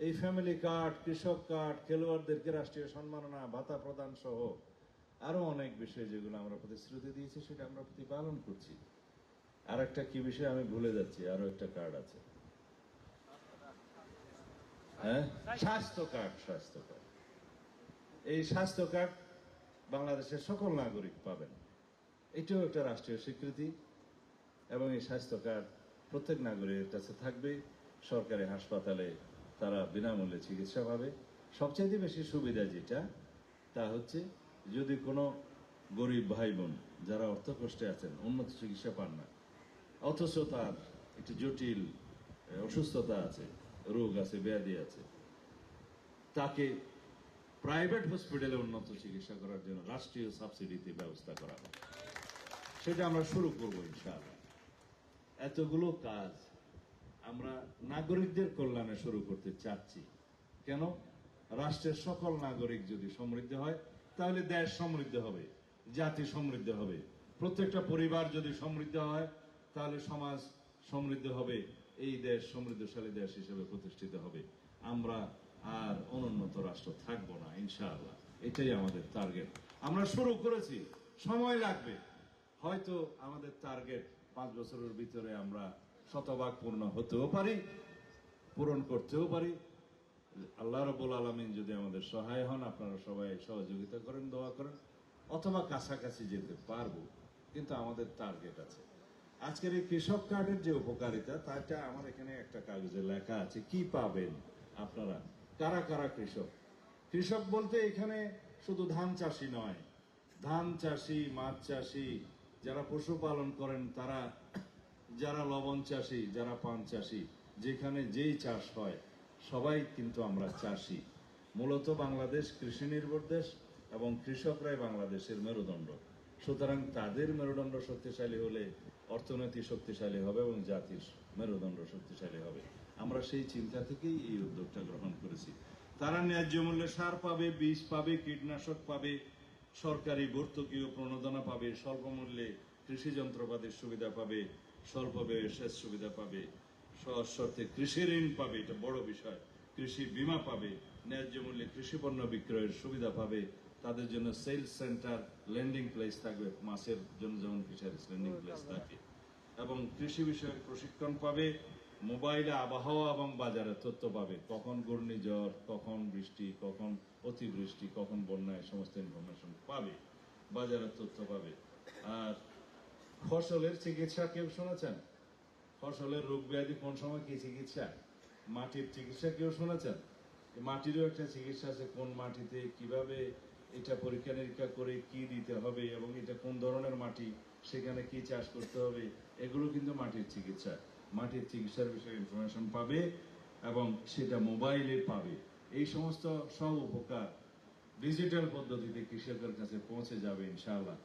এই family card, কৃষক card, খেলোয়াড়দেরকে রাষ্ট্রীয় সম্মাননা ভাতা প্রদান সহ আরো অনেক বিষয় যেগুলো আমরা প্রতিশ্রুতি দিয়েছি সেটা আমরা প্রতিপালন করছি। আর একটা কি বিষয় আমি ভুলে যাচ্ছি, আরো একটা কার্ড আছে, হ্যাঁ, স্বাস্থ্য কার্ড। স্বাস্থ্য কার্ড, এই স্বাস্থ্য কার্ড বাংলাদেশের সকল নাগরিক পাবেন, এটাও একটা রাষ্ট্রীয় স্বীকৃতি। এবং এই স্বাস্থ্য কার্ড প্রত্যেক নাগরিকের কাছে থাকবে। সরকারি হাসপাতালে তারা বিনামূল্যে চিকিৎসা পাবে। সবচাইতে বেশি সুবিধা যেটা, তা হচ্ছে যদি কোনো গরিব ভাই বোন যারা অর্থ কষ্টে আছেন, উন্নত চিকিৎসা পান না, অথচ তার একটি জটিল অসুস্থতা আছে, রোগ আছে, ব্যাধি আছে, তাকে প্রাইভেট হসপিটালে উন্নত চিকিৎসা করার জন্য রাষ্ট্রীয় সাবসিডিতে ব্যবস্থা করা হবে। সেটা আমরা শুরু করব ইনশাআল্লাহ। এতগুলো কাজ আমরা নাগরিকদের কল্যাণে শুরু করতে চাচ্ছি। কেন? রাষ্ট্রের সকল নাগরিক যদি সমৃদ্ধ হয় তাহলে দেশ সমৃদ্ধ হবে, জাতি সমৃদ্ধ হবে। প্রত্যেকটা পরিবার যদি সমৃদ্ধ হয় তাহলে সমাজ সমৃদ্ধ হবে, এই দেশ সমৃদ্ধশালী দেশ হিসেবে প্রতিষ্ঠিত হবে। আমরা আর অনুন্নত রাষ্ট্র থাকবো না ইনশাআল্লাহ। এটাই আমাদের টার্গেট। আমরা শুরু করেছি, সময় লাগবে। হয়তো আমাদের টার্গেট 5 বছরের ভিতরে আমরা শতভাগ পূর্ণ হতেও পারি, পূরণ করতেও পারি। আল্লাহ রাব্বুল আলামিন যদি আমাদের সহায় হন, আপনারা সবাই সহযোগিতা করেন, দোয়া করেন, অথবা কাছাকাছি যেতে পারবো। কিন্তু আমাদের টার্গেট আছে। আজকের এই কৃষক কার্ডের যে উপকারিতা, তাটা আমার এখানে একটা কাগজে লেখা আছে। কি পাবেন আপনারা, কারা কারা কৃষক? কৃষক বলতে এখানে শুধু ধান চাষি নয়, ধান চাষি, মাছ চাষি, যারা পশুপালন করেন তারা, যারা লবণ চাষি, যারা পান চাষি, যেখানে যেই চাষ হয় সবাই কিন্তু আমরা চাষি। মূলত বাংলাদেশ কৃষি নির্ভর দেশ এবং কৃষকরাই বাংলাদেশের মেরুদণ্ড। সুতরাং তাদের মেরুদণ্ড শক্তিশালী হলে অর্থনীতি শক্তিশালী হবে এবং জাতির মেরুদণ্ড শক্তিশালী হবে। আমরা সেই চিন্তা থেকেই এই উদ্যোগটা গ্রহণ করেছি। তারা ন্যায্য মূল্যে সার পাবে, বীজ পাবে, কীটনাশক পাবে, সরকারি ভর্তুকি ও প্রণোদনা পাবে, স্বল্প মূল্যে কৃষি যন্ত্রপাতির সুবিধা পাবে, স্বল্প ব্যয়ে সেচ সুবিধা পাবে, সহজ শর্তে কৃষি ঋণ পাবে, এটা বড় বিষয়, কৃষি বীমা পাবে, ন্যায্য মূল্যে কৃষি পণ্য বিক্রয়ের সুবিধা পাবে। তাদের জন্য সেলস সেন্টার, ল্যান্ডিং প্লেস থাকবে, মাছের জন্য যেমন ফিশারিজ ল্যান্ডিং প্লেস থাকে, এবং কৃষি বিষয়ক প্রশিক্ষণ পাবে। মোবাইলে আবহাওয়া এবং বাজারের তথ্য পাবে, কখন ঘূর্ণিঝড়, কখন বৃষ্টি, কখন অতিবৃষ্টি, কখন বন্যা, সমস্ত ইনফরমেশন পাবে, বাজারের তথ্য পাবে। আর ফসলের চিকিৎসা কেউ শুনেছেন? ফসলের রোগ ব্যাধি কোন সময় কি চিকিৎসা? মাটির চিকিৎসা কেউ শুনেছেন? মাটিরও একটা চিকিৎসা আছে, কোন মাটিতে কিভাবে এটা পরীক্ষা নিরীক্ষা করে কি দিতে হবে এবং এটা কোন ধরনের মাটি, সেখানে কি চাষ করতে হবে, এগুলো কিন্তু মাটির চিকিৎসা। মাটির চিকিৎসার বিষয়ে ইনফরমেশন পাবে এবং সেটা মোবাইলে পাবে। এই সমস্ত সব উপকার ডিজিটাল পদ্ধতিতে কৃষকের কাছে পৌঁছে যাবে ইনশাআল্লাহ।